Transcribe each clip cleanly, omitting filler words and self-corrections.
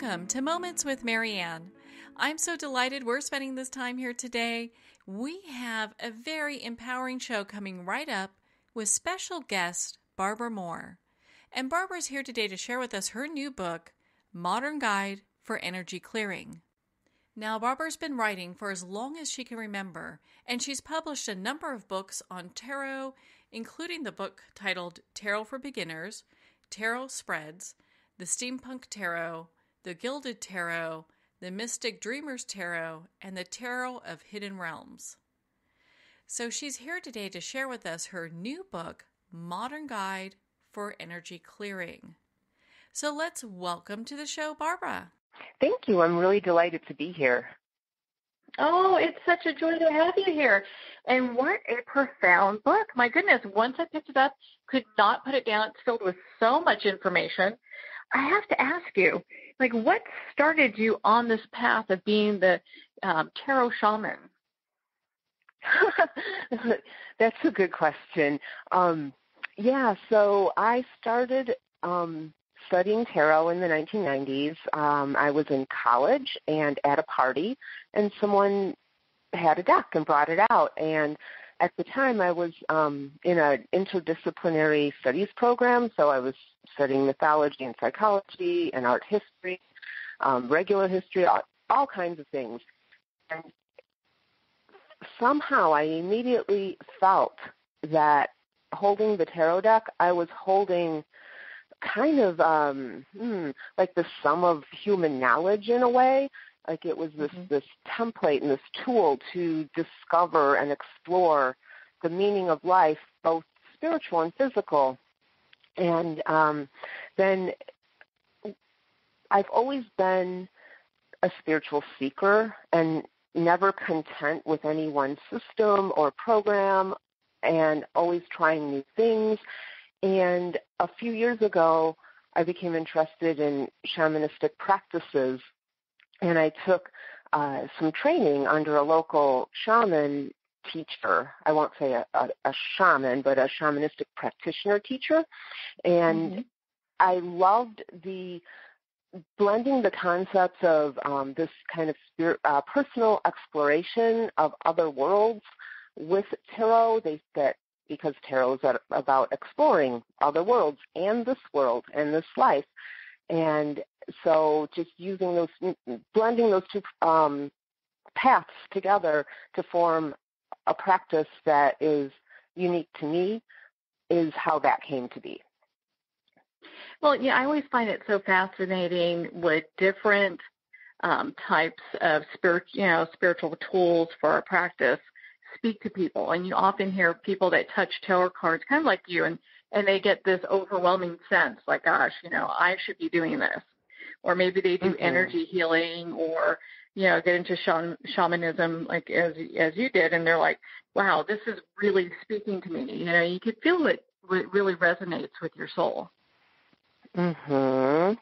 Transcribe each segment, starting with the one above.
welcome to Moments with Marianne. I'm so delighted we're spending this time here today. We have a very empowering show coming right up with special guest Barbara Moore. And Barbara's here today to share with us her new book, Modern Guide for Energy Clearing. Now, Barbara's been writing for as long as she can remember, and she's published a number of books on tarot, including the book titled Tarot for Beginners, Tarot Spreads, the Steampunk Tarot, the Gilded Tarot, the Mystic Dreamers Tarot, and the Tarot of Hidden Realms. So she's here today to share with us her new book, Modern Guide for Energy Clearing. So let's welcome to the show, Barbara. Thank you. I'm really delighted to be here. Oh, it's such a joy to have you here. And what a profound book. My goodness, once I picked it up, could not put it down. It's filled with so much information. I have to ask you, what started you on this path of being the tarot shaman? That's a good question. So I started studying tarot in the 1990s. I was in college and at a party, and someone had a deck and brought it out. And at the time, I was in an interdisciplinary studies program, so I was studying mythology and psychology and art history, regular history, all kinds of things. And somehow I immediately felt that holding the tarot deck, I was holding kind of like the sum of human knowledge in a way. Like it was this template and this tool to discover and explore the meaning of life, both spiritual and physical. And then I've always been a spiritual seeker and never content with any one system or program, and always trying new things. And a few years ago, I became interested in shamanistic practices, and I took some training under a local shaman teacher. I won't say a shaman, but a shamanistic practitioner teacher. And I loved the blending the concepts of this kind of personal exploration of other worlds with tarot. Because tarot is about exploring other worlds and this world and this life. And so just blending those two paths together to form a practice that is unique to me is how that came to be. Well, yeah, I always find it so fascinating what different types of spiritual tools for our practice speak to people. And you often hear people that touch tarot cards, kind of like you, and they get this overwhelming sense, like, gosh, I should be doing this. Or maybe they do energy healing or, get into shamanism like as you did, and they're like, wow, this is really speaking to me. You could feel it really resonates with your soul. Definitely.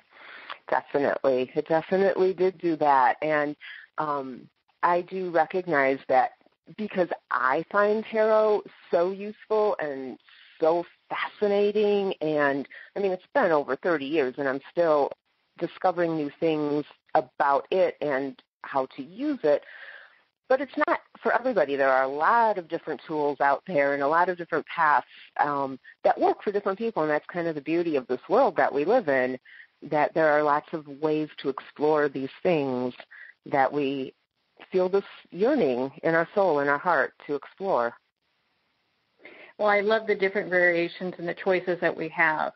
It definitely did do that. And I do recognize that because I find tarot so useful and so fascinating, and it's been over 30 years and I'm still discovering new things about it and how to use it. But it's not for everybody. There are a lot of different tools out there and a lot of different paths that work for different people, and that's kind of the beauty of this world that we live in, that there are lots of ways to explore these things that we feel this yearning in our soul, in our heart to explore. Well, I love the different variations and the choices that we have.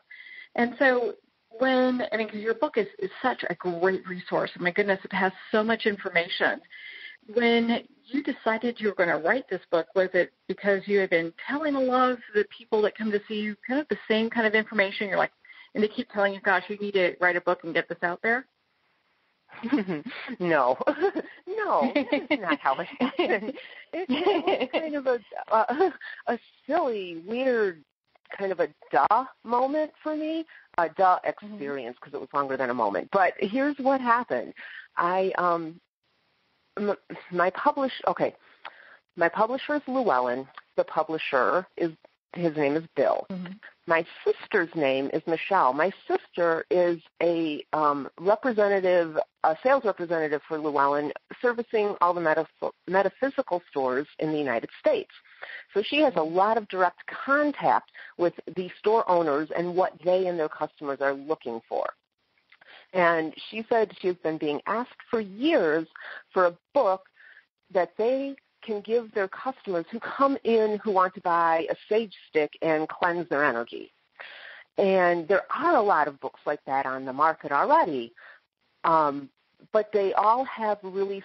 And so because your book is such a great resource. My goodness, it has so much information. When you decided you were going to write this book, was it because you had been telling a lot of the people that come to see you kind of the same kind of information? You're like, and they keep telling you, gosh, you need to write a book and get this out there? No, that's not how it happened. It's kind of a silly, weird, kind of a duh moment for me, a duh experience because it was longer than a moment. But here's what happened. My publisher is Llewellyn. The publisher is His name is Bill. Mm-hmm. My sister's name is Michelle. My sister is a sales representative for Llewellyn, servicing all the metaphysical stores in the United States. So she has a lot of direct contact with the store owners and what they and their customers are looking for. And she said she's been being asked for years for a book that they can give their customers who come in who want to buy a sage stick and cleanse their energy. And there are a lot of books like that on the market already, but they all have really,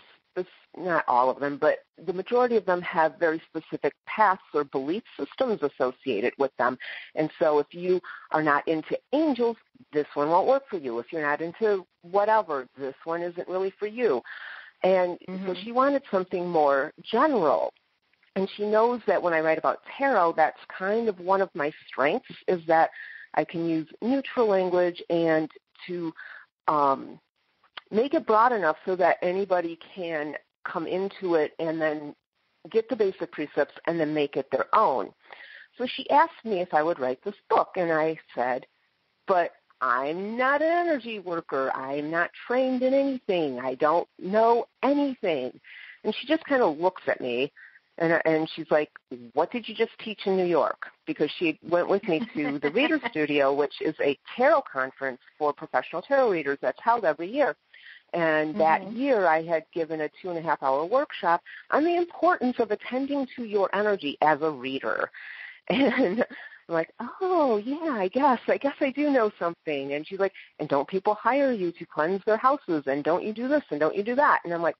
not all of them, but the majority of them have very specific paths or belief systems associated with them. And so if you are not into angels, this one won't work for you. If you're not into whatever, this one isn't really for you. And so she wanted something more general. And she knows that when I write about tarot, that's kind of one of my strengths, is that I can use neutral language and to make it broad enough so that anybody can come into it and then get the basic precepts and then make it their own. So she asked me if I would write this book, and I said, but I'm not an energy worker. I'm not trained in anything. I don't know anything. And she just kind of looks at me, and she's like, what did you just teach in New York? Because she went with me to the Reader Studio, which is a tarot conference for professional tarot readers that's held every year. And that year I had given a 2.5-hour workshop on the importance of attending to your energy as a reader. And I'm like, oh, yeah, I guess I do know something. And she's like, and don't people hire you to cleanse their houses? And don't you do this and don't you do that? And I'm like,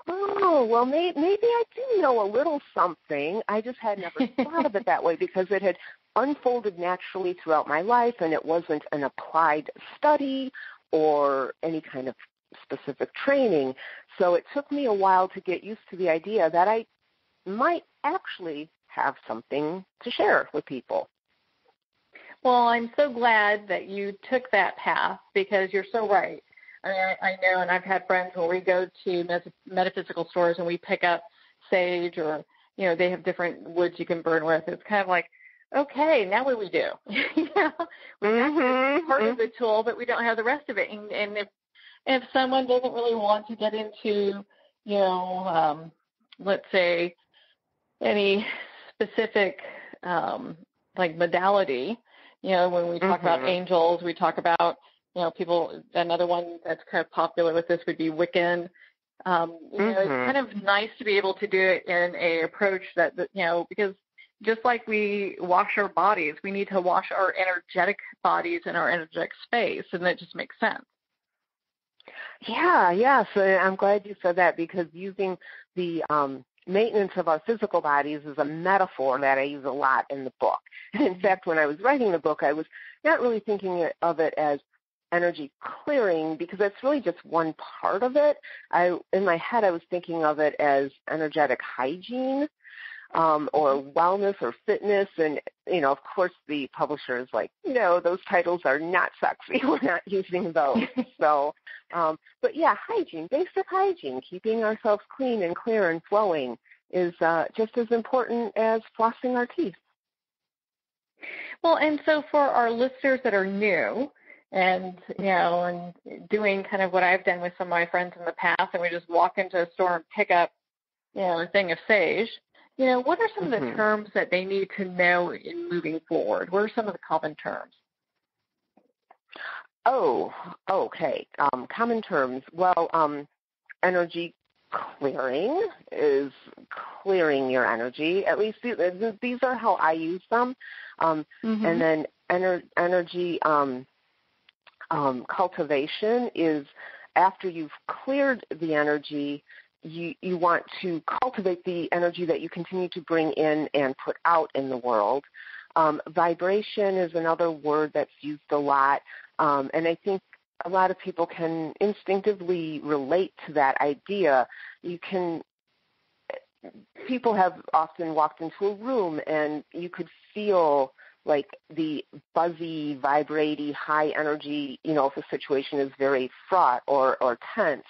oh, well, maybe I do know a little something. I just had never thought of it that way because it had unfolded naturally throughout my life, and it wasn't an applied study or any kind of specific training. So it took me a while to get used to the idea that I might actually have something to share with people. Well, I'm so glad that you took that path because you're so right. I mean, I know, and I've had friends where we go to metaphysical stores and we pick up sage or, you know, they have different woods you can burn with. It's kind of like, okay, now what do we do? You know, we have part of the tool, but we don't have the rest of it. And if someone doesn't really want to get into, you know, let's say any specific like modality, you know, when we talk about angels, we talk about, you know, people, another one that's kind of popular with this would be Wiccan. You know, it's kind of nice to be able to do it in a approach that, you know, because just like we wash our bodies, we need to wash our energetic bodies and our energetic space, and that just makes sense. Yeah. So I'm glad you said that because using the maintenance of our physical bodies is a metaphor that I use a lot in the book. And in fact, when I was writing the book, I was not really thinking of it as energy clearing because that's really just one part of it. In my head, I was thinking of it as energetic hygiene or wellness or fitness. And, you know, of course, the publisher is like, no, those titles are not sexy. We're not using those. So, but yeah, hygiene, basic hygiene, keeping ourselves clean and clear and flowing is just as important as flossing our teeth. Well, and so for our listeners that are new and, you know, and doing kind of what I've done with some of my friends in the past, and we just walk into a store and pick up, you know, a thing of sage, you know, what are some of the terms that they need to know in moving forward? What are some of the common terms? Oh, okay. Common terms. Well, energy clearing is clearing your energy. At least these are how I use them. And then energy cultivation is after you've cleared the energy, you want to cultivate the energy that you continue to bring in and put out in the world. Vibration is another word that's used a lot, and I think a lot of people can instinctively relate to that idea. People have often walked into a room and you could feel like the buzzy, vibraty, high energy, you know, if a situation is very fraught or tense,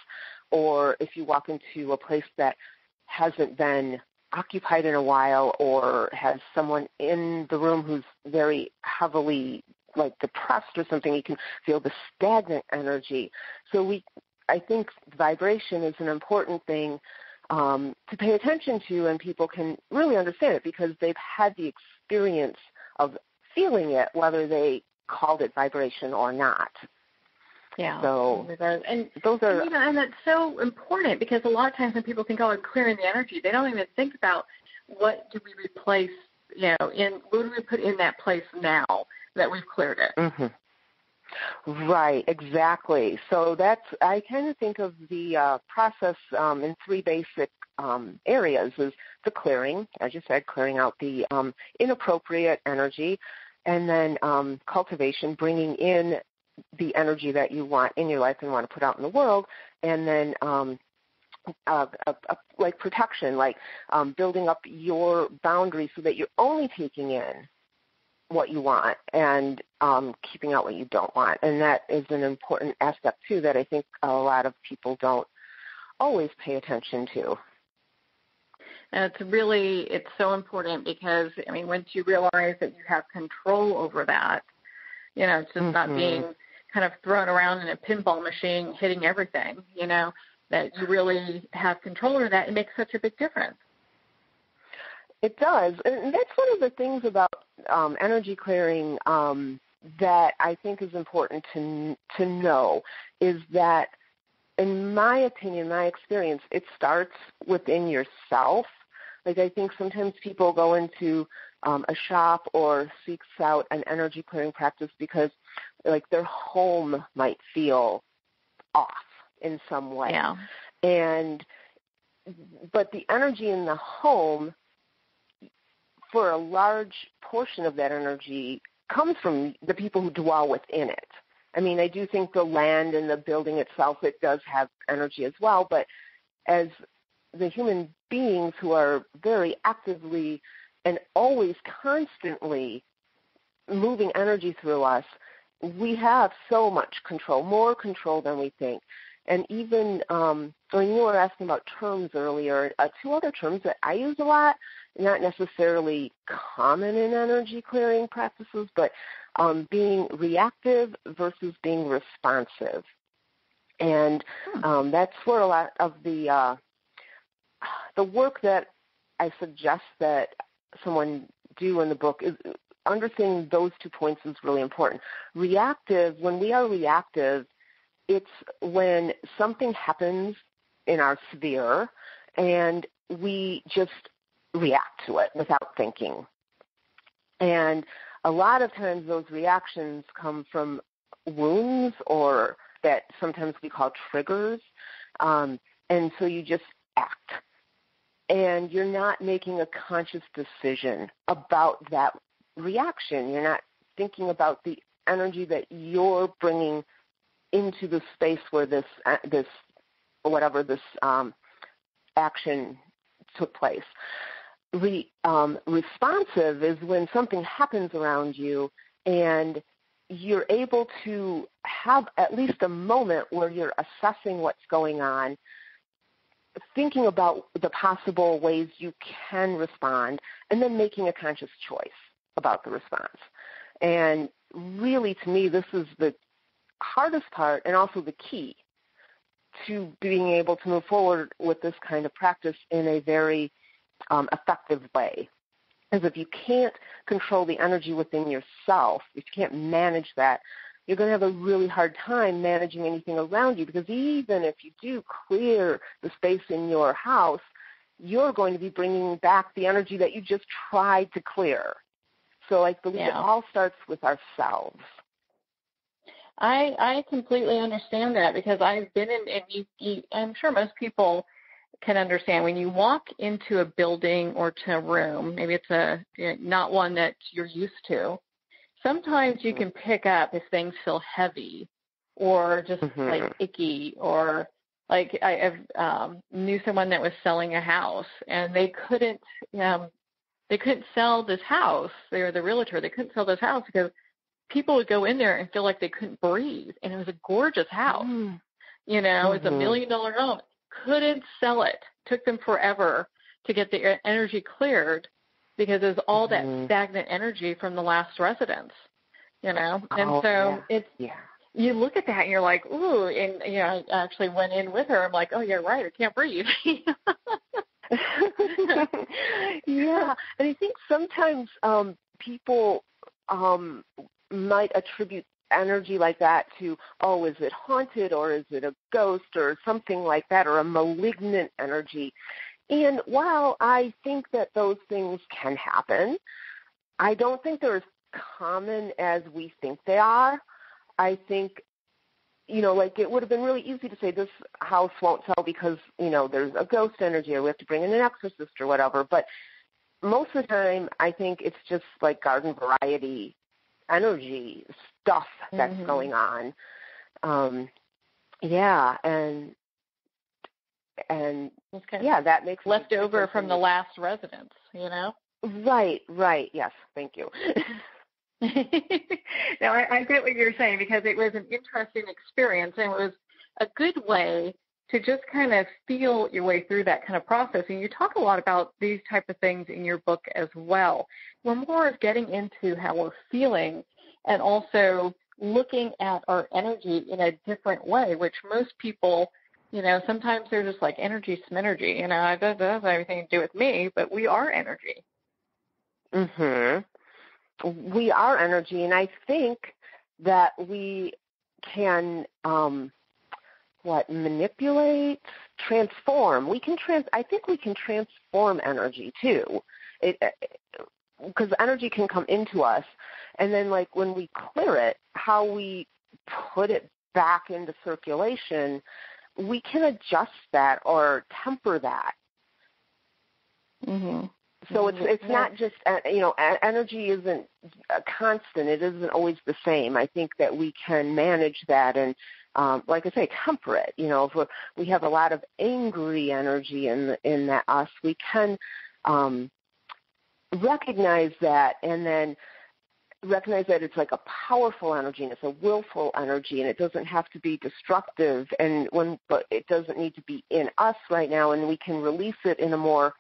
or if you walk into a place that hasn't been occupied in a while or has someone in the room who's very heavily like depressed or something, you can feel the stagnant energy. So I think vibration is an important thing to pay attention to, and people can really understand it because they've had the experience of feeling it, whether they called it vibration or not. Yeah. So and those are, and that's so important because a lot of times when people think, oh, I'm clearing the energy, they don't even think about what do we replace, what do we put in that place now that we've cleared it. Mm-hmm. Right, exactly. So I kind of think of the process in three basic areas: is the clearing, as you said, clearing out the inappropriate energy, and then cultivation, bringing in the energy that you want in your life and want to put out in the world, and then like protection, like building up your boundaries so that you're only taking in what you want and keeping out what you don't want. And that is an important aspect, too, that I think a lot of people don't always pay attention to. And it's so important because, once you realize that you have control over that, it's just not being kind of thrown around in a pinball machine hitting everything, that you really have control over that. It makes such a big difference. It does. And that's one of the things about energy clearing that I think is important to know is that, in my opinion, my experience, it starts within yourself. Like I think sometimes people go into a shop or seeks out an energy clearing practice because like their home might feel off in some way. Yeah. But the energy in the home, for a large portion of that energy, comes from the people who dwell within it. I do think the land and the building itself, it does have energy as well, but as the human beings who are very actively and always constantly moving energy through us, we have so much control, more control than we think. And even when you were asking about terms earlier, two other terms that I use a lot, not necessarily common in energy clearing practices, but being reactive versus being responsive. And that's where a lot of the work that I suggest that someone do in the book is understanding those 2 points is really important. Reactive, when we are reactive, it's when something happens in our sphere and we just react to it without thinking. And a lot of times those reactions come from wounds or that sometimes we call triggers. And so you just act. And you're not making a conscious decision about that reaction. You're not thinking about the energy that you're bringing into the space where this action took place. Responsive is when something happens around you and you're able to have at least a moment where you're assessing what's going on, thinking about the possible ways you can respond, and then making a conscious choice about the response. And really, to me, this is the hardest part and also the key to being able to move forward with this kind of practice in a very effective way. Because if you can't control the energy within yourself, if you can't manage that, you're going to have a really hard time managing anything around you, because even if you do clear the space in your house, you're going to be bringing back the energy that you just tried to clear. So I believe it all starts with ourselves. I completely understand that, because I've been in, and I'm sure most people can understand, when you walk into a building or to a room, maybe it's not one that you're used to, sometimes you can pick up if things feel heavy or just like icky, or like I knew someone that was selling a house and they couldn't sell this house. They were the realtor. They couldn't sell this house because people would go in there and feel like they couldn't breathe. And it was a gorgeous house. It's $1 million home. Couldn't sell it. Took them forever to get the energy cleared because there's all that stagnant energy from the last residence, And it's you look at that and you're like, ooh, and I actually went in with her. I'm like, oh, you're right, I can't breathe. Yeah, and I think sometimes people might attribute energy like that to, oh, is it haunted or is it a ghost or something like that, or a malignant energy. And while I think that those things can happen, I don't think they're as common as we think they are. I think, like it would have been really easy to say this house won't sell because, there's a ghost energy or we have to bring in an exorcist or whatever. But most of the time, I think it's just like garden variety energy stuff that's going on. That makes left over from the last residence, Right. Yes, thank you. No, I get what you're saying because it was an interesting experience and it was a good way to just kind of feel your way through that kind of process. And you talk a lot about these type of things in your book as well. We're more of getting into how we're feeling and also looking at our energy in a different way, which most people, sometimes they're just like energy sminergy. It doesn't have anything to do with me, but we are energy. We are energy, and I think that we can manipulate, transform. I think we can transform energy too, because energy can come into us, and then like when we clear it, how we put it back into circulation, we can adjust that or temper that. So it's not just, energy isn't a constant. It isn't always the same. I think that we can manage that and, like I say, temper it. If we have a lot of angry energy in that us, we can recognize that and then recognize that it's like a powerful energy and it's a willful energy and it doesn't have to be destructive but it doesn't need to be in us right now, and we can release it in a more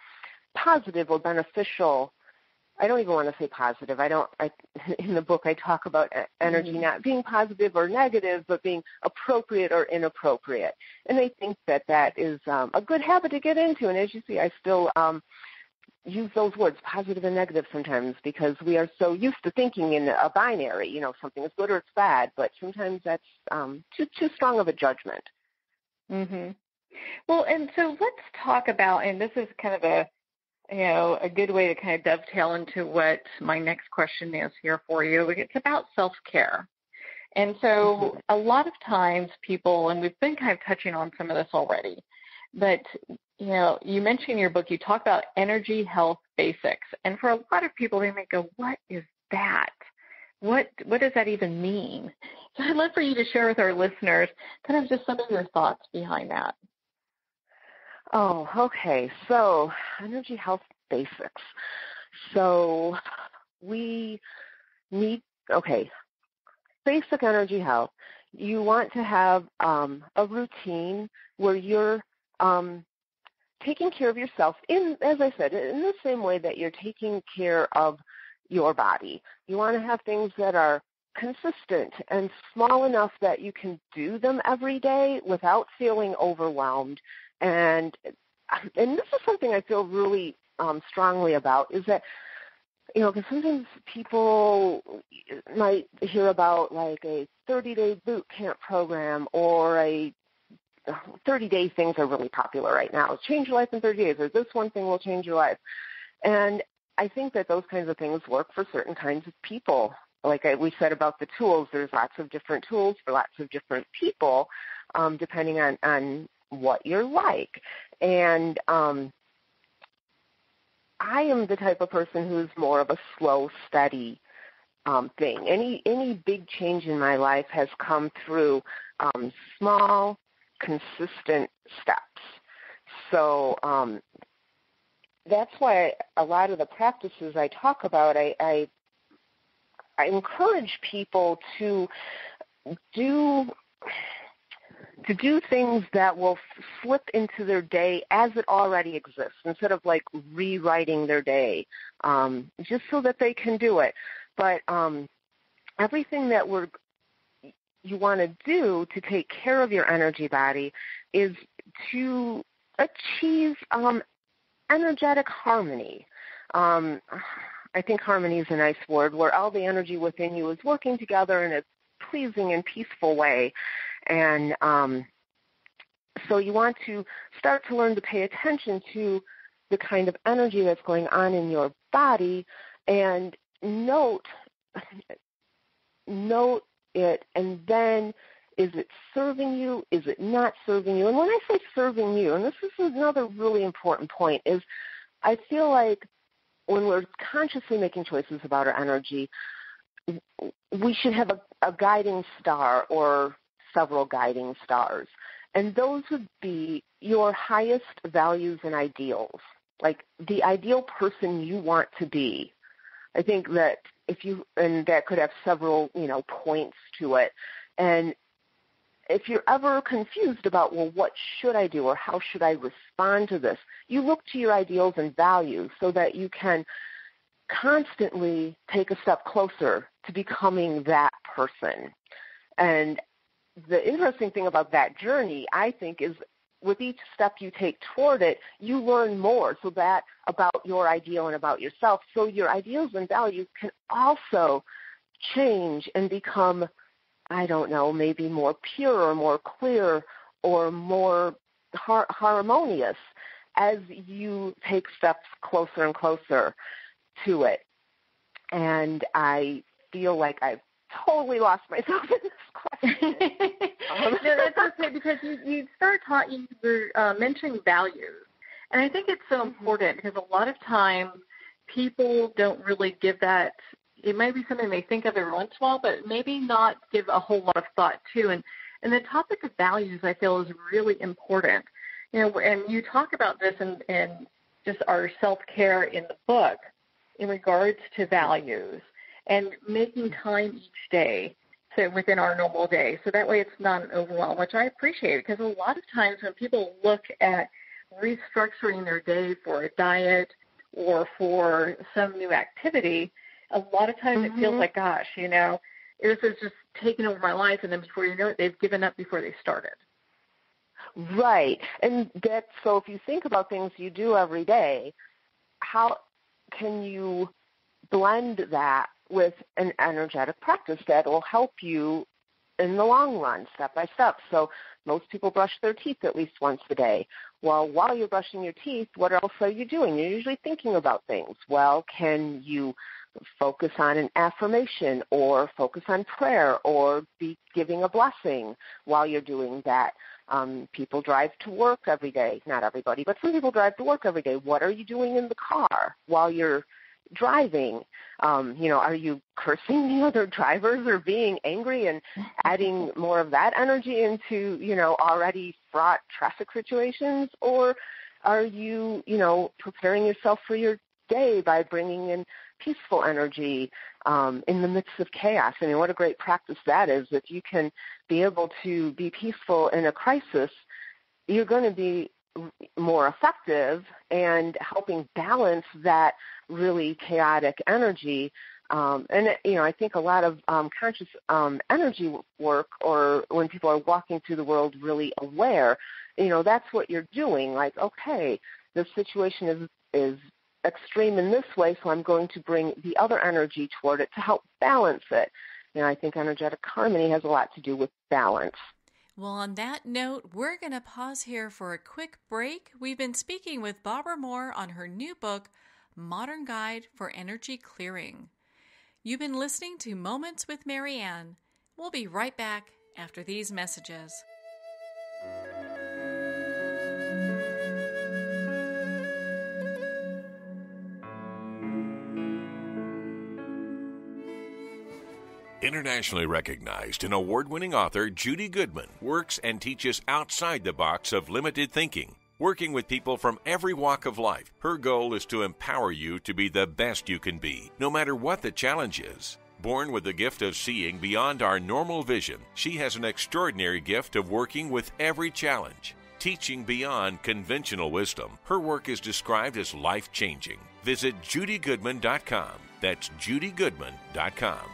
positive or beneficial. I don't even want to say positive. In the book I talk about energy not being positive or negative, but being appropriate or inappropriate. And I think that is a good habit to get into. And as you see, I still use those words, positive and negative, sometimes because we are so used to thinking in a binary, something is good or it's bad, but sometimes that's too strong of a judgment. Well, and so let's talk about, and this is kind of a good way to kind of dovetail into what my next question is here for you. It's about self-care. And so a lot of times people, and we've been kind of touching on some of this already, but, you mentioned in your book, you talk about energy health basics. And for a lot of people, they may go, what is that? What does that even mean? So I'd love for you to share with our listeners kind of just some of your thoughts behind that. Oh, okay. So energy health basics. So we need, basic energy health. You want to have a routine where you're taking care of yourself as I said, in the same way that you're taking care of your body. You want to have things that are consistent and small enough that you can do them every day without feeling overwhelmed. And this is something I feel really strongly about, is that, because sometimes people might hear about like a 30-day boot camp program or a 30-day things are really popular right now. Change your life in 30 days, or this one thing will change your life. And I think that those kinds of things work for certain kinds of people. Like we said about the tools, there's lots of different tools for lots of different people, depending on what you're like. And I am the type of person who's more of a slow, steady thing. Any big change in my life has come through small, consistent steps. So that's why a lot of the practices I talk about, I encourage people to to do things that will slip into their day as it already exists, instead of like rewriting their day, just so that they can do it. But everything that you want to do to take care of your energy body is to achieve energetic harmony. I think harmony is a nice word, where all the energy within you is working together in a pleasing and peaceful way. And so you want to start to learn to pay attention to the kind of energy that's going on in your body and note it, and then is it serving you? Is it not serving you? And when I say serving you, and this is another really important point, is I feel like when we're consciously making choices about our energy, we should have a guiding star or several guiding stars. And those would be your highest values and ideals, like the ideal person you want to be. I think that and that could have several, points to it. And if you're ever confused about, well, what should I do or how should I respond to this, you look to your ideals and values so that you can constantly take a step closer to becoming that person. And the interesting thing about that journey, I think, is with each step you take toward it, you learn more about your ideal and about yourself. So your ideals and values can also change and become, I don't know, maybe more pure or more clear or more harmonious as you take steps closer and closer to it. And I feel like I've totally lost myself in this question. No, that's okay, because you start talking, you're mentioning values. And I think it's so important because a lot of times people don't really give that. It might be something they think of every once in a while, but maybe not give a whole lot of thought to. And the topic of values, I feel, is really important. And you talk about this in just our self-care in the book in regards to values and making time each day, so within our normal day. So that way it's not an overwhelm, which I appreciate, because a lot of times when people look at restructuring their day for a diet or for some new activity, a lot of times it feels like, gosh, this is just taking over my life, and then before you know it, they've given up before they started. Right. And so if you think about things you do every day, how can you blend that with an energetic practice that will help you in the long run, step by step? So most people brush their teeth at least once a day. Well, while you're brushing your teeth, what else are you doing? You're usually thinking about things. Well, can you focus on an affirmation or focus on prayer or be giving a blessing while you're doing that? People drive to work every day. Not everybody, but some people drive to work every day. What are you doing in the car while you're driving? Are you cursing the other drivers or being angry and adding more of that energy into, already fraught traffic situations? Or are you, preparing yourself for your day by bringing in peaceful energy in the midst of chaos? I mean, what a great practice that is. If you can be able to be peaceful in a crisis, you're going to be more effective and helping balance that really chaotic energy. I think a lot of conscious energy work, or when people are walking through the world really aware, that's what you're doing. Like, okay, the situation is extreme in this way, so I'm going to bring the other energy toward it to help balance it. I think energetic harmony has a lot to do with balance. Well, on that note, we're going to pause here for a quick break. We've been speaking with Barbara Moore on her new book, Modern Guide for Energy Clearing. You've been listening to Moments with Marianne. We'll be right back after these messages. Internationally recognized and award-winning author Judy Goodman works and teaches outside the box of limited thinking. Working with people from every walk of life, her goal is to empower you to be the best you can be, no matter what the challenge is. Born with the gift of seeing beyond our normal vision, she has an extraordinary gift of working with every challenge. Teaching beyond conventional wisdom, her work is described as life-changing. Visit judygoodman.com. That's judygoodman.com.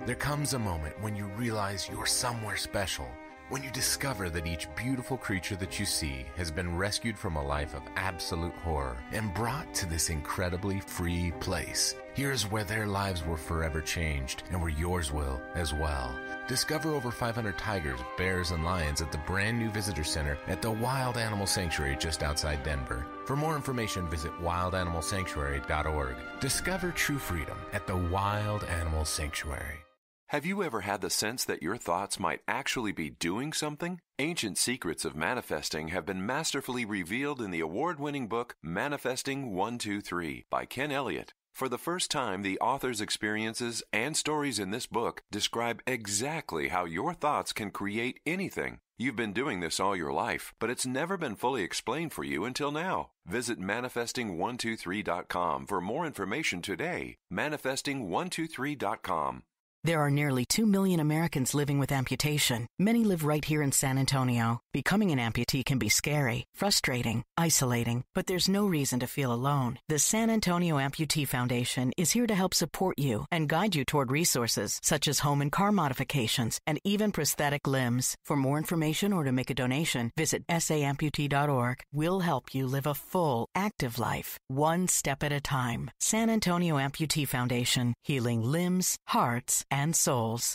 There comes a moment when you realize you're somewhere special, when you discover that each beautiful creature that you see has been rescued from a life of absolute horror and brought to this incredibly free place. Here's where their lives were forever changed, and where yours will as well. Discover over 500 tigers, bears, and lions at the brand new visitor center at the Wild Animal Sanctuary just outside Denver. For more information, visit wildanimalsanctuary.org. Discover true freedom at the Wild Animal Sanctuary. Have you ever had the sense that your thoughts might actually be doing something? Ancient secrets of manifesting have been masterfully revealed in the award-winning book Manifesting 123 by Ken Elliott. For the first time, the author's experiences and stories in this book describe exactly how your thoughts can create anything. You've been doing this all your life, but it's never been fully explained for you until now. Visit manifesting123.com for more information today. Manifesting123.com. There are nearly 2 million Americans living with amputation. Many live right here in San Antonio. Becoming an amputee can be scary, frustrating, isolating, but there's no reason to feel alone. The San Antonio Amputee Foundation is here to help support you and guide you toward resources such as home and car modifications and even prosthetic limbs. For more information or to make a donation, visit saamputee.org. We'll help you live a full, active life, one step at a time. San Antonio Amputee Foundation, healing limbs, hearts, and souls.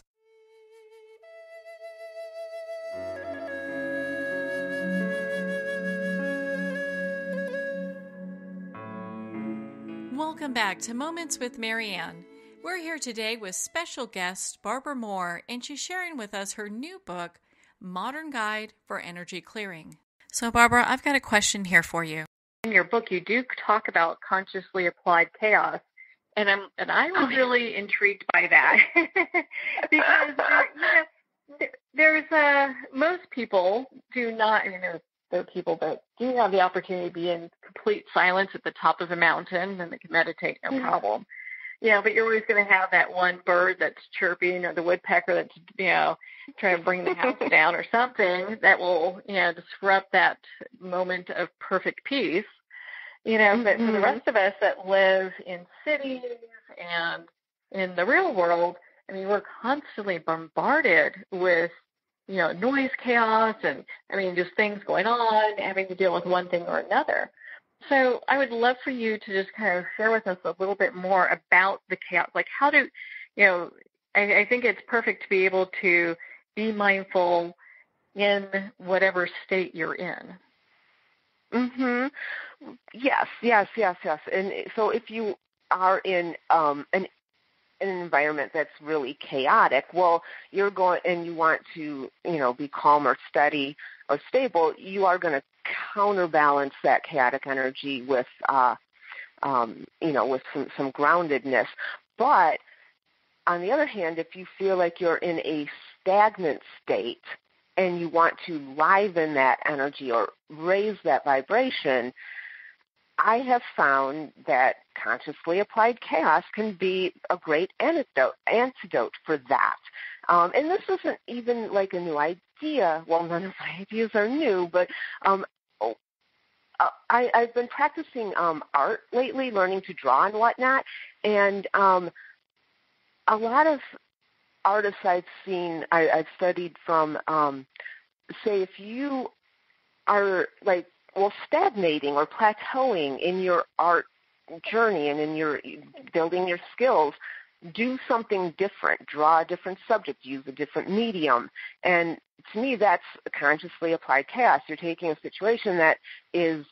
Welcome back to Moments with Marianne. We're here today with special guest Barbara Moore, and she's sharing with us her new book, Modern Guide for Energy Clearing. So, Barbara, I've got a question here for you. In your book, you do talk about consciously applied chaos. And I'm really intrigued by that because there's most people do not. I mean, there are people that do have the opportunity to be in complete silence at the top of a mountain and they can meditate, no problem. But you're always going to have that one bird that's chirping, or the woodpecker that's trying to bring the house down, or something that will disrupt that moment of perfect peace. But for the rest of us that live in cities and in the real world, I mean, we're constantly bombarded with, noise, chaos, and, just things going on, having to deal with one thing or another. So I would love for you to just kind of share with us a little bit more about the chaos. Like, how do, I think it's perfect to be able to be mindful in whatever state you're in. Mhm. Yes. And so if you are in an environment that's really chaotic, well, you're going and you want to, be calm or steady or stable, you are going to counterbalance that chaotic energy with, with some groundedness. But on the other hand, if you feel like you're in a stagnant state and you want to liven that energy or raise that vibration, I have found that consciously applied chaos can be a great antidote for that. And this isn't even like a new idea. Well, none of my ideas are new, but I've been practicing art lately, learning to draw and whatnot, and a lot of artists I've studied from, say if you are stagnating or plateauing in your art journey and in your building your skills, do something different, draw a different subject, use a different medium. And to me, that's consciously applied chaos. You're taking a situation that is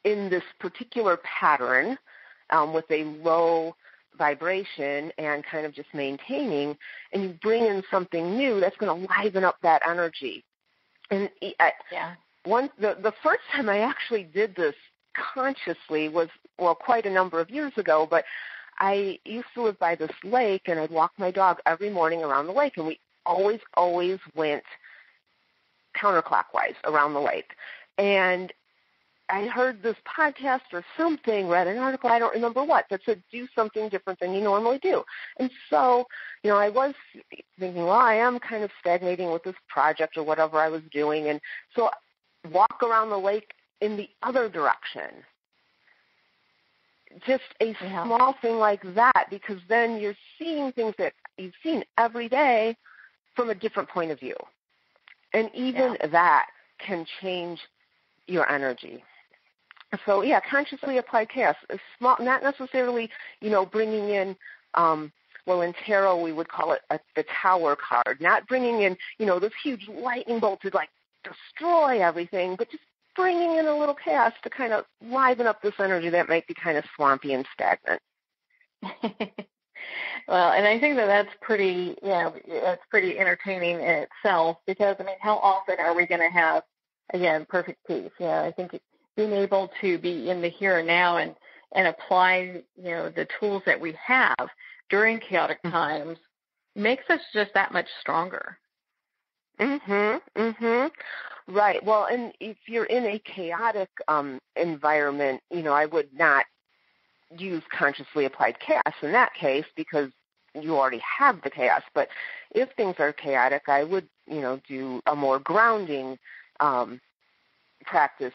in this particular pattern with a low vibration and kind of just maintaining, and you bring in something new that's going to liven up that energy. And the first time I actually did this consciously was, quite a number of years ago, but I used to live by this lake, and I'd walk my dog every morning around the lake, and we always went counterclockwise around the lake. And I heard this podcast or something, read an article, I don't remember what, that said do something different than you normally do. And so, I was thinking, well, I am kind of stagnating with this project or whatever I was doing. And so walk around the lake in the other direction. Just a small thing like that, because then you're seeing things that you've seen every day from a different point of view. And even that can change your energy. So, consciously applied chaos. Small, not necessarily, bringing in, in tarot we would call it the tower card, not bringing in, this huge lightning bolt to, destroy everything, but just bringing in a little chaos to kind of liven up this energy that might be kind of swampy and stagnant. Well, and I think that's pretty, that's pretty entertaining in itself, because, how often are we going to have, again, perfect peace? I think being able to be in the here and now and apply, the tools that we have during chaotic times makes us just that much stronger. Right. Well, and if you're in a chaotic environment, I would not use consciously applied chaos in that case, because you already have the chaos. But if things are chaotic, I would, do a more grounding practice,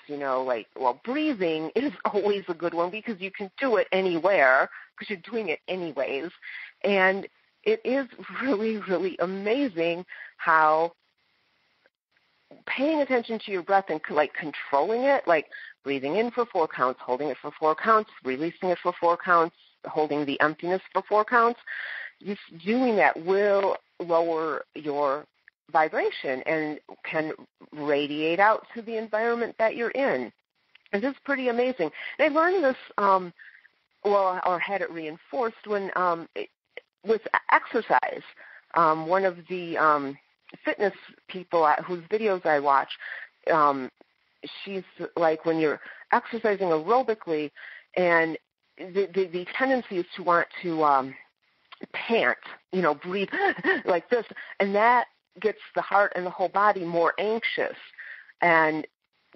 breathing is always a good one, because you can do it anywhere, because you're doing it anyways. And it is really, really amazing how paying attention to your breath and controlling it, like breathing in for 4 counts, holding it for 4 counts, releasing it for 4 counts, holding the emptiness for 4 counts, just doing that will lower your vibration and can radiate out to the environment that you're in. And this is pretty amazing. And I learned this, or had it reinforced when with exercise. One of the fitness people whose videos I watch, she's like, when you're exercising aerobically, and the tendency is to want to pant, breathe like this, and that gets the heart and the whole body more anxious, and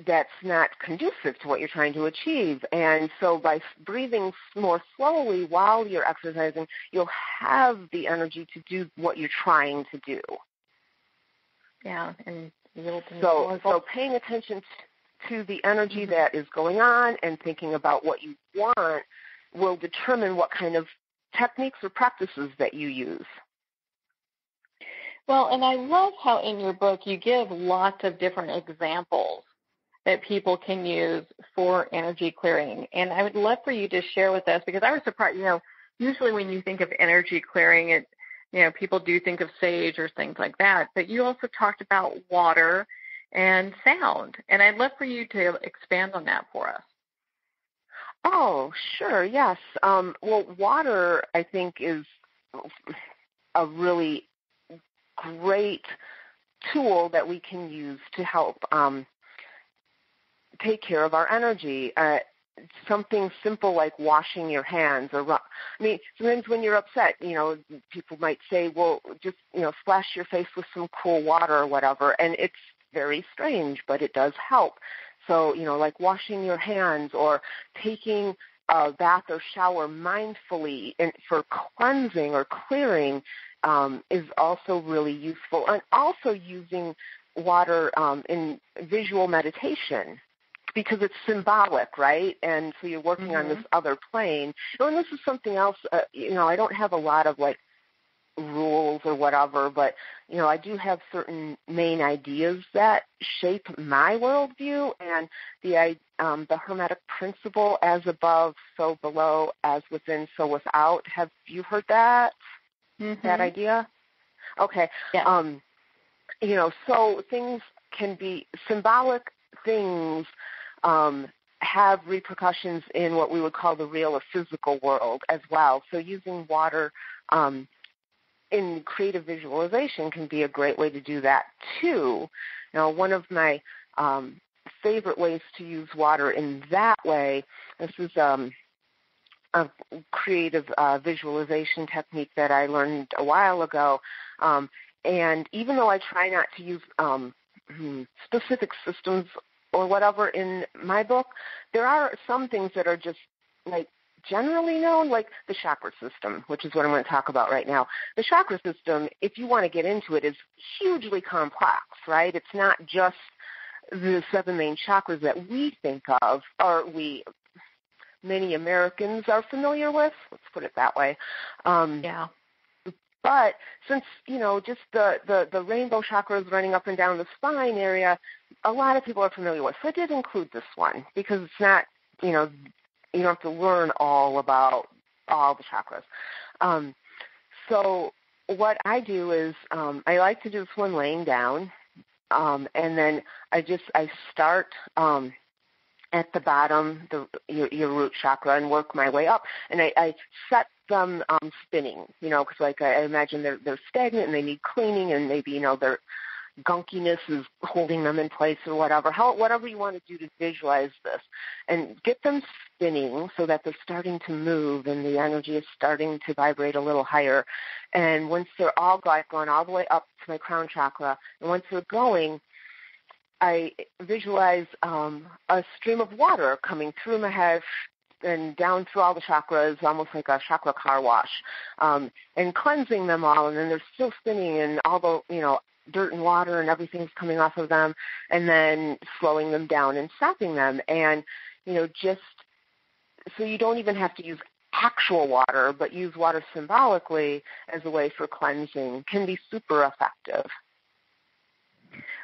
that's not conducive to what you're trying to achieve. And so by breathing more slowly while you're exercising, you'll have the energy to do what you're trying to do. Yeah, and so paying attention to the energy that is going on and thinking about what you want will determine what kind of techniques or practices that you use. Well, and I love how in your book you give lots of different examples that people can use for energy clearing. And I would love for you to share with us, because I was surprised, usually when you think of energy clearing, people do think of sage or things like that. But you also talked about water and sound. And I'd love for you to expand on that for us. Oh, sure, yes. Well, water, I think, is a really great tool that we can use to help take care of our energy. Something simple like washing your hands, or sometimes when you're upset, people might say, well, just splash your face with some cool water or whatever, and it's very strange, but it does help. So like washing your hands or taking a bath or shower mindfully for cleansing or clearing is also really useful, and also using water in visual meditation, because it's symbolic, right? And so you're working on this other plane. And this is something else, I don't have a lot of rules or whatever, but, I do have certain main ideas that shape my worldview, and the Hermetic principle, as above, so below, as within, so without. Have you heard that? That idea? Okay. Yeah. So things can be symbolic things, have repercussions in what we would call the real or physical world as well. So using water in creative visualization can be a great way to do that too. Now, one of my favorite ways to use water in that way, this is a creative visualization technique that I learned a while ago, and even though I try not to use specific systems or whatever in my book, there are some things that are just like generally known, like the chakra system, which is what I'm going to talk about right now. The chakra system, if you want to get into it, is hugely complex, right? It's not just the 7 main chakras that we think of, or many Americans are familiar with. Let's put it that way. But since, just the rainbow chakras running up and down the spine area, a lot of people are familiar with. So I did include this one because it's not, you don't have to learn all about all the chakras. So what I do is I like to do this one laying down, and then I start at the bottom, your root chakra, and work my way up. And I set them spinning, because like I imagine they're stagnant and they need cleaning, and maybe, their gunkiness is holding them in place or whatever. Whatever you want to do to visualize this, and get them spinning so that they're starting to move and the energy is starting to vibrate a little higher. And once they're all gone all the way up to my crown chakra, and once they're going, I visualize a stream of water coming through my head and down through all the chakras, almost like a chakra car wash, and cleansing them all. And then they're still spinning, and all the, dirt and water and everything's coming off of them, and then slowing them down and stopping them. And, just so you don't even have to use actual water, but use water symbolically as a way for cleansing can be super effective.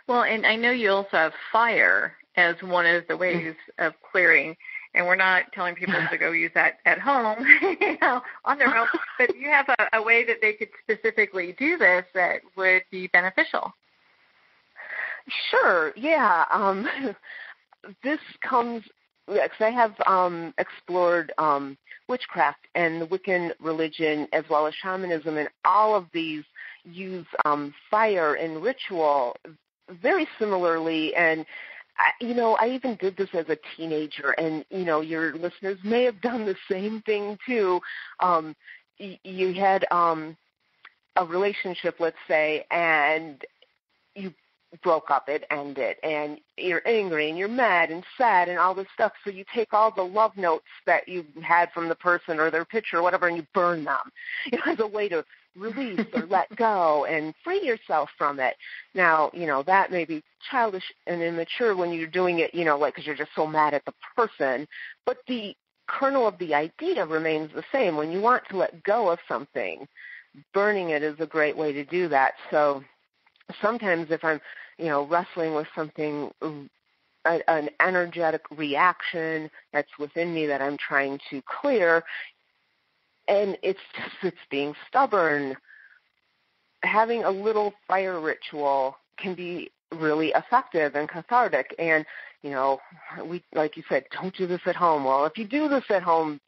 Well, and I know you also have fire as one of the ways of clearing, and we're not telling people to go use that at home, on their own, but you have a way that they could specifically do this that would be beneficial. Sure, yeah. This comes, because I have explored witchcraft and the Wiccan religion as well as shamanism, and all of these use fire and ritual very similarly. And I even did this as a teenager, and, your listeners may have done the same thing too. You had a relationship, let's say, and you broke up, it ended, and you're angry and you're mad and sad and all this stuff. So you take all the love notes that you had from the person or their picture or whatever, and you burn them, as a way to release or let go and free yourself from it. Now, that may be childish and immature when you're doing it, because you're just so mad at the person, but the kernel of the idea remains the same. When you want to let go of something, burning it is a great way to do that. So sometimes if I'm, wrestling with something, an energetic reaction that's within me that I'm trying to clear, and it's being stubborn, having a little fire ritual can be really effective and cathartic. And, we, like you said, don't do this at home. Well, if you do this at home,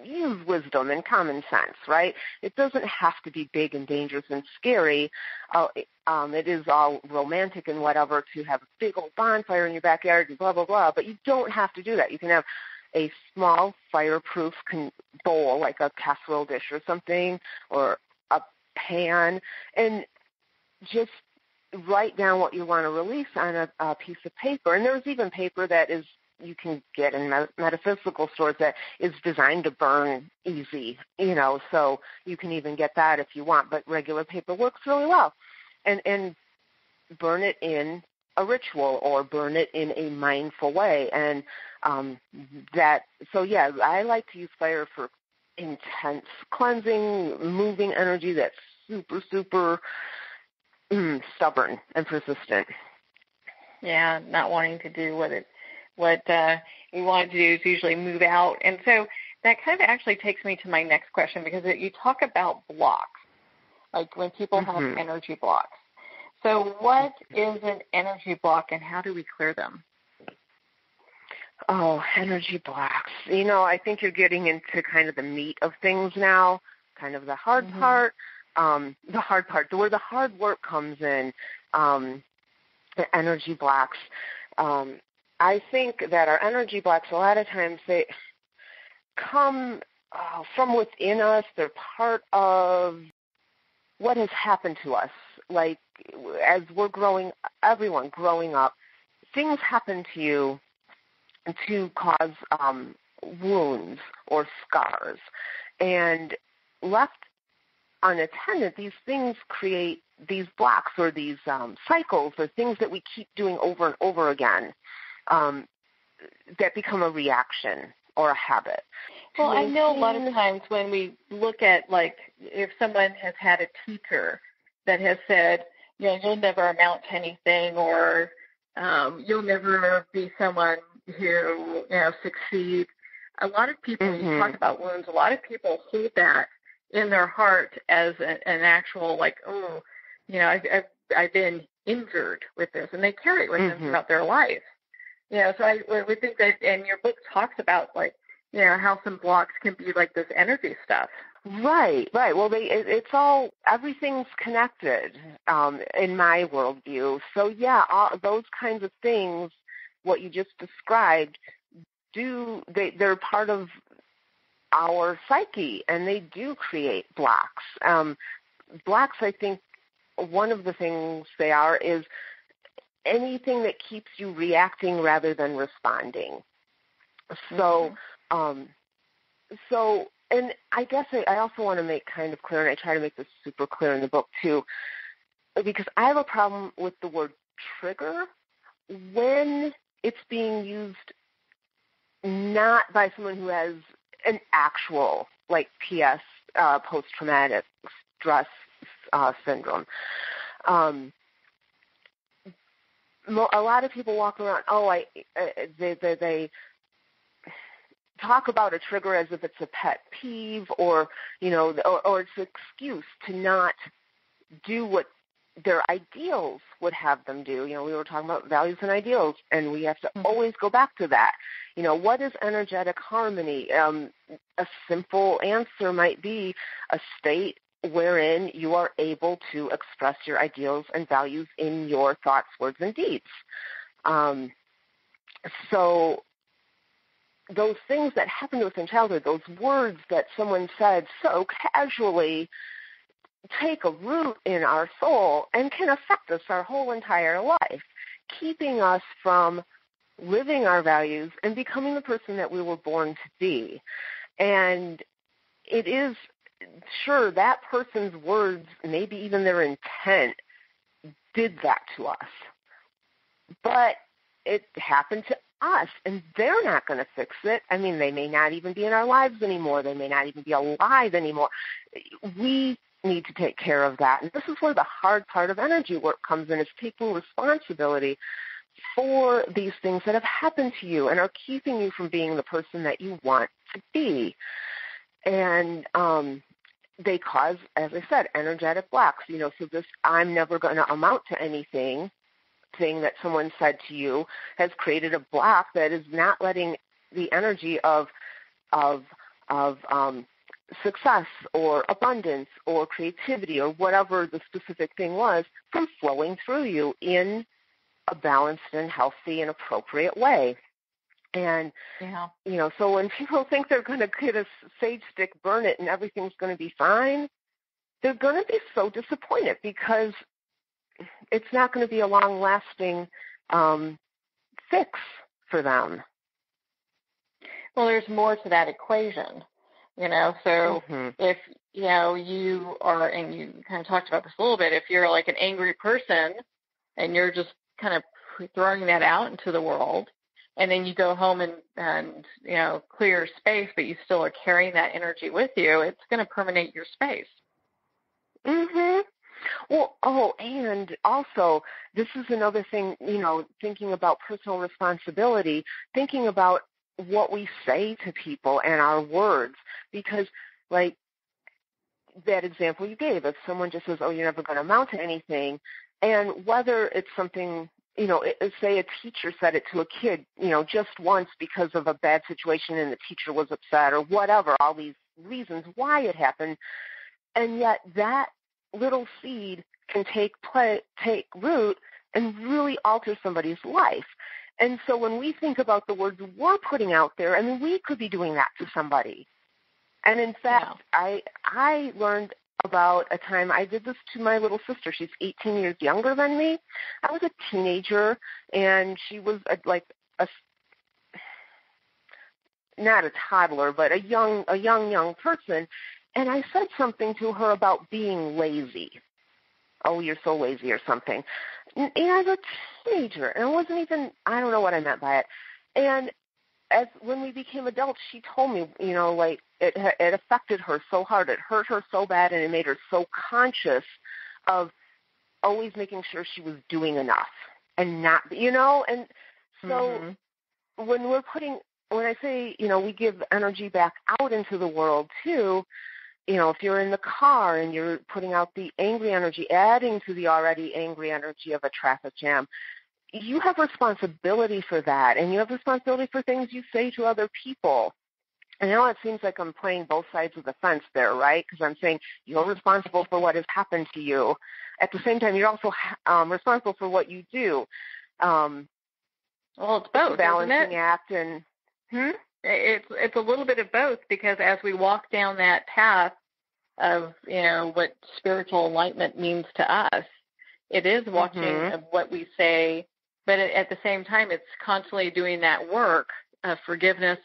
use wisdom and common sense, right? It doesn't have to be big and dangerous and scary. It is all romantic and whatever to have a big old bonfire in your backyard and blah, blah, blah, but you don't have to do that. You can have a small fireproof bowl, like a casserole dish or something, or a pan, and just write down what you want to release on a piece of paper. And there's even paper that is you can get in metaphysical stores that is designed to burn easy, so you can even get that if you want, but regular paper works really well. And burn it in a ritual or burn it in a mindful way. And I like to use fire for intense cleansing, moving energy that's super, super stubborn and persistent. Yeah, not wanting to do what you want to do is usually move out. And so that kind of actually takes me to my next question, because you talk about blocks, like when people have energy blocks. So what is an energy block, and how do we clear them? Oh, energy blocks. I think you're getting into kind of the meat of things now, kind of the hard part. Where the hard work comes in, the energy blocks. I think that our energy blocks, a lot of times, they come from within us. They're part of what has happened to us. Like, as we're everyone growing up, things happen to you to cause wounds or scars. And left unattended, these things create these blocks or these cycles or things that we keep doing over and over again that become a reaction or a habit. Well, I know a lot of times when we look at, like, if someone has had a teacher that has said, you know, you'll never amount to anything, or you'll never be someone who, you know, succeeds. A lot of people, you talk about wounds, a lot of people hold that in their heart as an actual, like, oh, you know, I've been injured with this, and they carry it with them throughout their life. You know, so I would think that, and your book talks about, like, you know, how some blocks can be like this energy stuff. Right. Well, it's all, everything's connected in my worldview. So, yeah, those kinds of things, what you just described, they're part of our psyche, and they do create blocks. Blocks, I think, one of the things they are is anything that keeps you reacting rather than responding. So, and I guess I also want to make kind of clear, and I try to make this super clear in the book too, because I have a problem with the word trigger when it's being used not by someone who has an actual, like, PS, post-traumatic stress syndrome. A lot of people walk around, they talk about a trigger as if it's a pet peeve, or, you know, or it's an excuse to not do what their ideals would have them do. You know, we were talking about values and ideals, and we have to always go back to that. You know, what is energetic harmony? A simple answer might be a state wherein you are able to express your ideals and values in your thoughts, words, and deeds. So those things that happen to us in childhood, those words that someone said so casually, take a root in our soul and can affect us our whole entire life, keeping us from living our values and becoming the person that we were born to be. And it is, sure, that person's words, maybe even their intent, did that to us. But it happened to us, and they're not going to fix it. I mean, they may not even be in our lives anymore. They may not even be alive anymore. We need to take care of that. And this is where the hard part of energy work comes in, is taking responsibility for these things that have happened to you and are keeping you from being the person that you want to be. And they cause, as I said, energetic blocks. You know, so this I'm never going to amount to anything thing that someone said to you has created a block that is not letting the energy of success or abundance or creativity or whatever the specific thing was from flowing through you in a balanced and healthy and appropriate way. And, you know, so when people think they're going to get a sage stick, burn it, and everything's going to be fine, they're going to be so disappointed, because it's not going to be a long-lasting fix for them. Well, there's more to that equation, you know. So if, you know, you are, and you kind of talked about this a little bit, if you're like an angry person and you're just kind of throwing that out into the world, and then you go home and you know, clear your space, but you still are carrying that energy with you, it's going to permeate your space. Well, and also, this is another thing, you know, thinking about personal responsibility, thinking about what we say to people and our words, because, like that example you gave, if someone just says, oh, you're never going to amount to anything, and whether it's something, you know, say a teacher said it to a kid, you know, just once because of a bad situation and the teacher was upset or whatever, all these reasons why it happened, and yet that little seed can take root and really alter somebody's life. And so when we think about the words we're putting out there, I mean, we could be doing that to somebody. And in fact, I learned about a time I did this to my little sister. She's 18 years younger than me. I was a teenager, and she was not a toddler, but a young person. And I said something to her about being lazy. Oh, you're so lazy or something. And I was a teenager, and I don't know what I meant by it. And when we became adults, she told me, it affected her so hard. It hurt her so bad, and it made her so conscious of always making sure she was doing enough and not, and so when I say, we give energy back out into the world too, if you're in the car and you're putting out the angry energy, adding to the already angry energy of a traffic jam, you have responsibility for that, and you have responsibility for things you say to other people. And I know it seems like I'm playing both sides of the fence there, right? Because I'm saying you're responsible for what has happened to you. At the same time, you're also responsible for what you do. Well, it's both, it's a balancing isn't it? act, and it's a little bit of both, because as we walk down that path of what spiritual enlightenment means to us, it is watching of what we say, but at the same time, it's constantly doing that work of forgiveness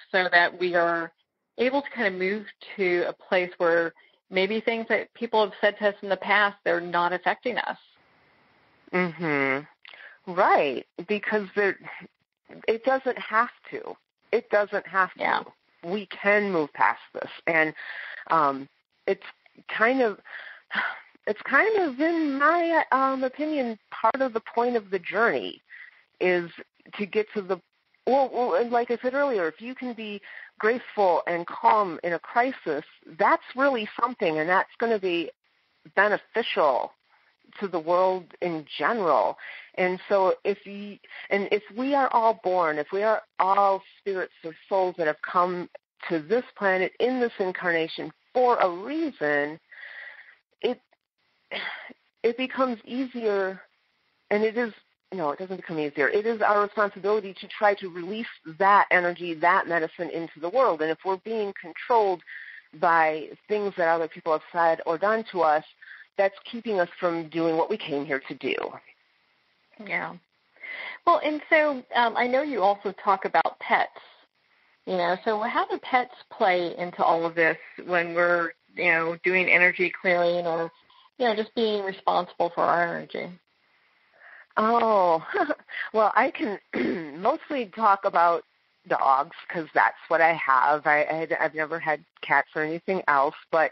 so that we are able to kind of move to a place where maybe things that people have said to us in the past, they're not affecting us. Right, because it doesn't have to. It doesn't have to. Yeah. We can move past this, and it's kind of, in my opinion, part of the point of the journey is to get to the, and like I said earlier, if you can be graceful and calm in a crisis, that's really something, and that's going to be beneficial to the world in general. And so if we are all born, if we are all spirits or souls that have come to this planet in this incarnation for a reason, it becomes easier, and it doesn't become easier. It is our responsibility to try to release that energy, that medicine into the world. And if we're being controlled by things that other people have said or done to us, that's keeping us from doing what we came here to do. Yeah. Well, and so I know you also talk about pets, so how do pets play into all of this when we're, doing energy clearing or, just being responsible for our energy? Oh, well, I can mostly talk about dogs because that's what I have. I've never had cats or anything else, but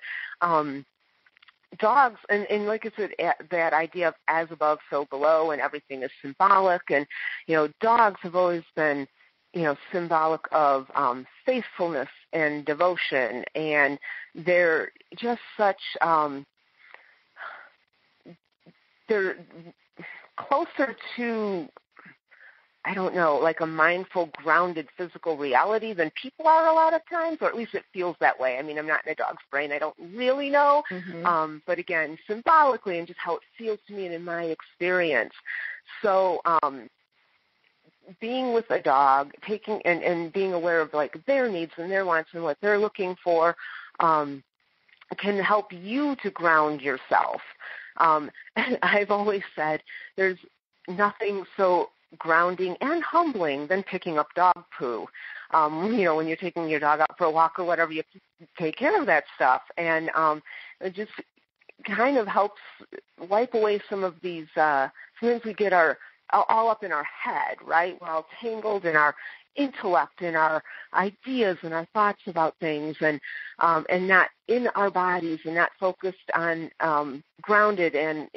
dogs, and like I said, that idea of as above, so below, and everything is symbolic. And, dogs have always been, symbolic of faithfulness and devotion. And they're just such, they're closer to, I don't know, like a mindful, grounded physical reality than people are a lot of times, or at least it feels that way. I mean, I'm not in a dog's brain. I don't really know. But again, symbolically and just how it feels to me and in my experience. So being with a dog, taking and being aware of like their needs and their wants and what they're looking for can help you to ground yourself. And I've always said there's nothing so grounding and humbling than picking up dog poo. When you're taking your dog out for a walk or whatever, you have to take care of that stuff. And it just kind of helps wipe away some of these, sometimes we get all up in our head, right? We're all tangled in our intellect and our ideas and our thoughts about things, and not in our bodies and not focused on grounded and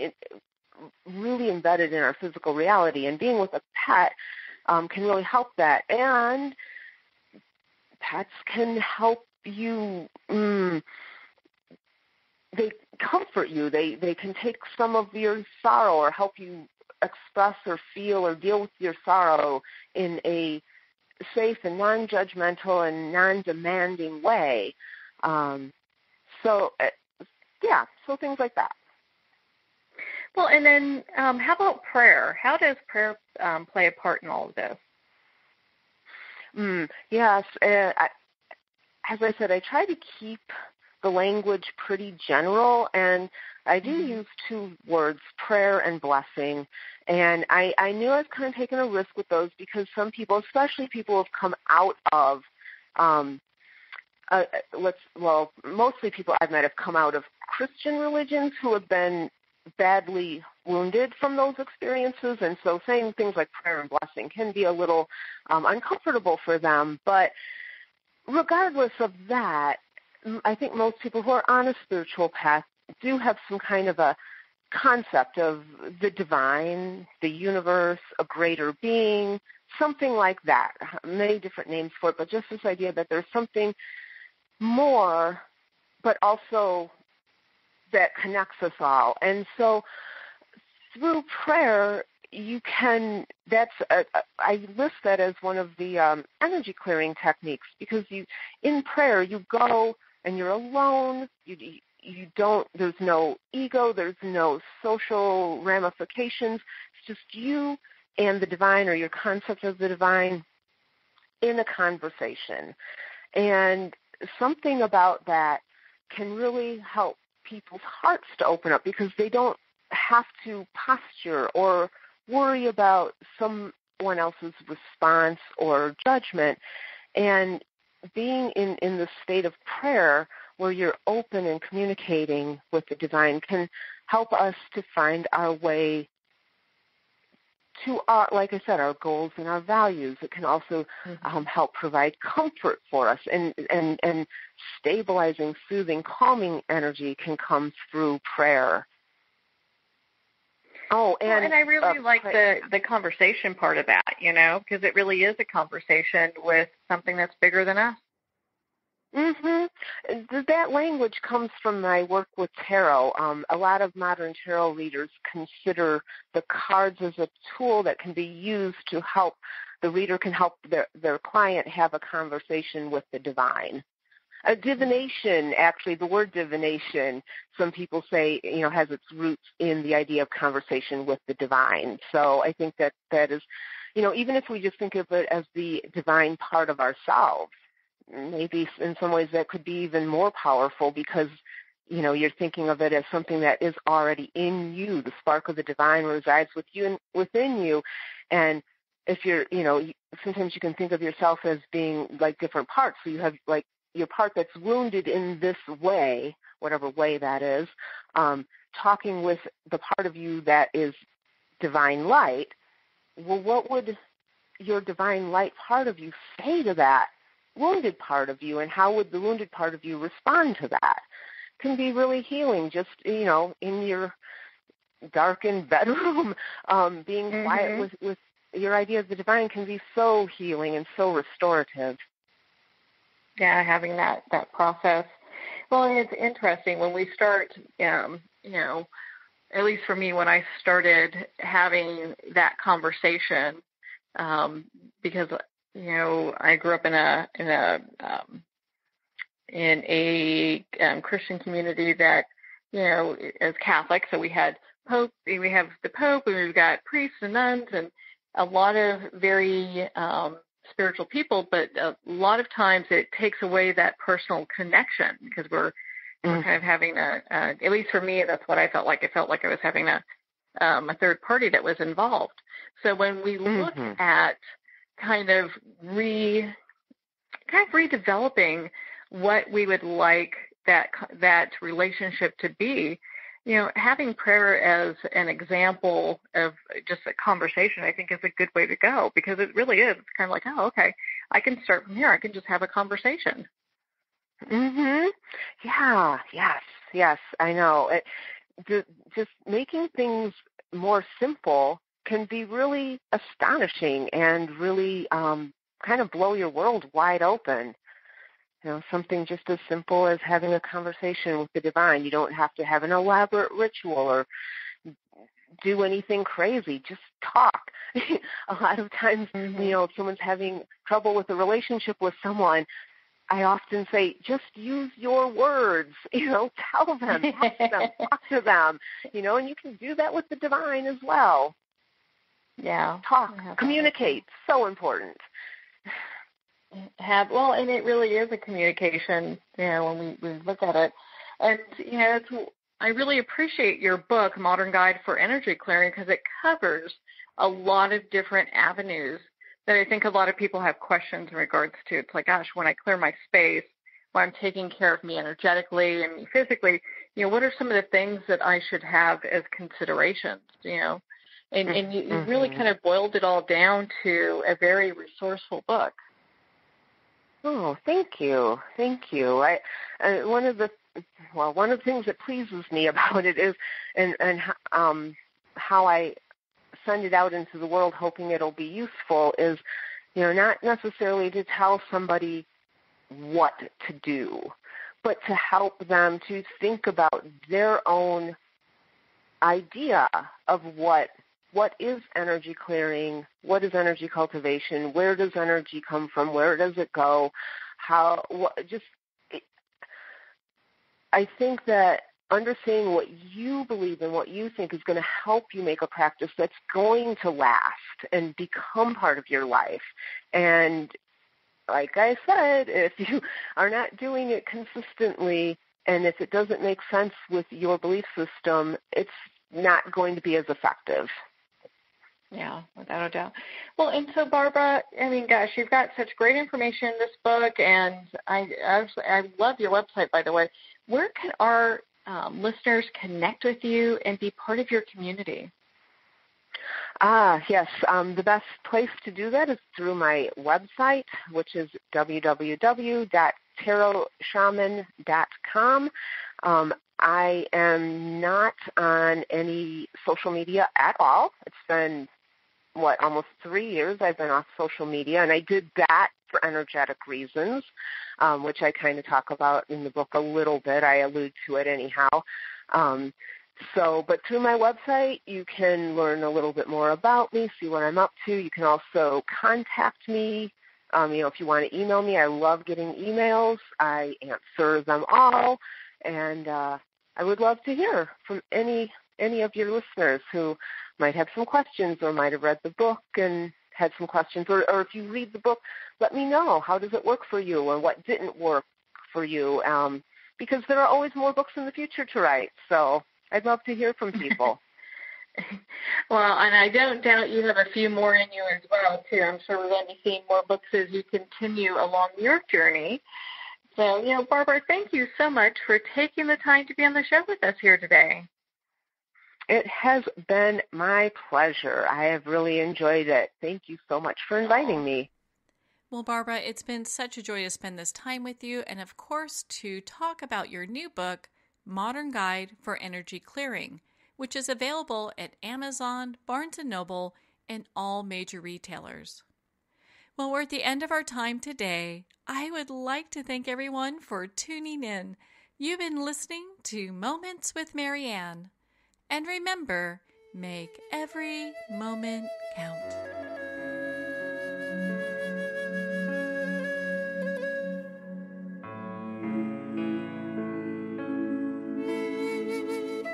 really embedded in our physical reality. And being with a pet can really help that. And pets can help you, they comfort you. They can take some of your sorrow or help you express or feel or deal with your sorrow in a safe and non-judgmental and non-demanding way. So things like that. Well, and then how about prayer? How does prayer play a part in all of this? Yes. As I said, I try to keep the language pretty general, and I do use two words, prayer and blessing. And I knew I was kind of taking a risk with those because some people, especially people who have come out of, mostly people I've met have come out of Christian religions who have been badly wounded from those experiences, and so saying things like prayer and blessing can be a little uncomfortable for them. But regardless of that, I think most people who are on a spiritual path do have some kind of a concept of the divine, the universe, a greater being, something like that. Many different names for it, but just this idea that there's something more, but also that connects us all. And so through prayer, you can, I list that as one of the energy clearing techniques, because in prayer, you go and you're alone, you don't, there's no ego, there's no social ramifications, it's just you and the divine, or your concept of the divine, in a conversation. And something about that can really help people's hearts to open up, because they don't have to posture or worry about someone else's response or judgment. And being in the state of prayer where you're open and communicating with the divine can help us to find our way to our, like I said, our goals and our values. It can also help provide comfort for us, and stabilizing, soothing, calming energy can come through prayer. Oh, and I really like the conversation part of that, because it really is a conversation with something that's bigger than us. That language comes from my work with tarot. A lot of modern tarot readers consider the cards as a tool that can be used to help, the reader can help their client have a conversation with the divine. A divination, actually, the word divination, some people say, has its roots in the idea of conversation with the divine. So I think that is, even if we just think of it as the divine part of ourselves, maybe in some ways that could be even more powerful, because, you're thinking of it as something that is already in you. The spark of the divine resides within you. And if you're, sometimes you can think of yourself as being like different parts. So you have like your part that's wounded in this way, whatever way that is, talking with the part of you that is divine light. Well, what would your divine light part of you say to that wounded part of you, and how would the wounded part of you respond to that? Can be really healing, just, in your darkened bedroom, being quiet with your idea of the divine can be so healing and so restorative. Yeah, having that process. Well, and it's interesting when we start, at least for me, when I started having that conversation, because I grew up in a Christian community that, as Catholic, so we have the Pope, and we've got priests and nuns, and a lot of very spiritual people, but a lot of times it takes away that personal connection, because we're kind of having at least for me, that's what I felt like. I felt like I was having a third party that was involved. So when we look at kind of redeveloping what we would like that relationship to be, having prayer as an example of just a conversation, I think is a good way to go, because it really is. It's kind of like, oh, okay, I can start from here. I can just have a conversation. Yeah. Yes. I know. Just making things more simple can be really astonishing and really kind of blow your world wide open. Something just as simple as having a conversation with the divine. You don't have to have an elaborate ritual or do anything crazy. Just talk. A lot of times, if someone's having trouble with a relationship with someone, I often say, just use your words. Tell them, talk to them. And you can do that with the divine as well. Yeah. Talk, communicate, so important. have, well, and it really is a communication, when we look at it. And, I really appreciate your book, Modern Guide for Energy Clearing, because it covers a lot of different avenues that I think a lot of people have questions in regards to. It's like, gosh, when I clear my space, when I'm taking care of me energetically and me physically, what are some of the things that I should have as considerations, And you really kind of boiled it all down to a very resourceful book. Oh, thank you. Thank you. One of the things that pleases me about it is, and how I send it out into the world hoping it'll be useful is, not necessarily to tell somebody what to do, but to help them to think about their own idea of what is energy clearing, what is energy cultivation, where does energy come from, where does it go, I think that understanding what you believe and what you think is going to help you make a practice that's going to last and become part of your life. And like I said, if you are not doing it consistently and if it doesn't make sense with your belief system, it's not going to be as effective. Yeah, without a doubt. Well, and so, Barbara, gosh, you've got such great information in this book, and I love your website, by the way. Where can our listeners connect with you and be part of your community? Yes. The best place to do that is through my website, which is www.tarotshaman.com. I am not on any social media at all. It's been, almost 3 years I've been off social media, and I did that for energetic reasons, which I kind of talk about in the book a little bit. I allude to it anyhow. But through my website, you can learn a little bit more about me, see what I'm up to. You can also contact me. If you want to email me, I love getting emails. I answer them all, and I would love to hear from any of your listeners who might have some questions or might have read the book and had some questions. Or if you read the book, let me know. How does it work for you or what didn't work for you? Because there are always more books in the future to write. So I'd love to hear from people. Well, and I don't doubt you have a few more in you as well, too. I'm sure we're going to be seeing more books as you continue along your journey. So, Barbara, thank you so much for taking the time to be on the show with us here today. It has been my pleasure. I have really enjoyed it. Thank you so much for inviting me. Well, Barbara, it's been such a joy to spend this time with you and, of course, to talk about your new book, Modern Guide for Energy Clearing, which is available at Amazon, Barnes & Noble, and all major retailers. Well, we're at the end of our time today. I would like to thank everyone for tuning in. You've been listening to Moments with Marianne. And remember, make every moment count.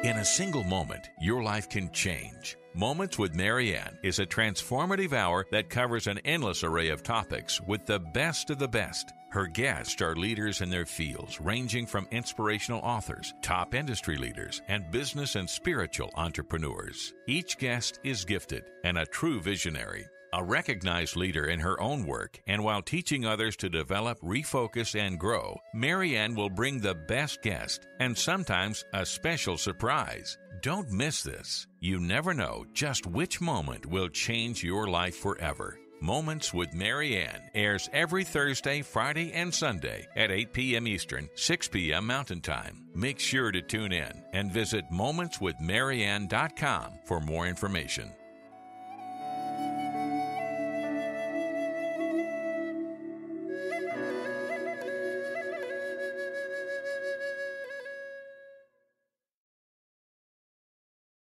In a single moment, your life can change. Moments with Marianne is a transformative hour that covers an endless array of topics with the best of the best. Her guests are leaders in their fields, ranging from inspirational authors, top industry leaders, and business and spiritual entrepreneurs. Each guest is gifted and a true visionary, a recognized leader in her own work, and while teaching others to develop, refocus, and grow, Marianne will bring the best guest and sometimes a special surprise. Don't miss this. You never know just which moment will change your life forever. Moments with Marianne airs every Thursday, Friday, and Sunday at 8 p.m. Eastern, 6 p.m. Mountain Time. Make sure to tune in and visit momentswithmarianne.com for more information.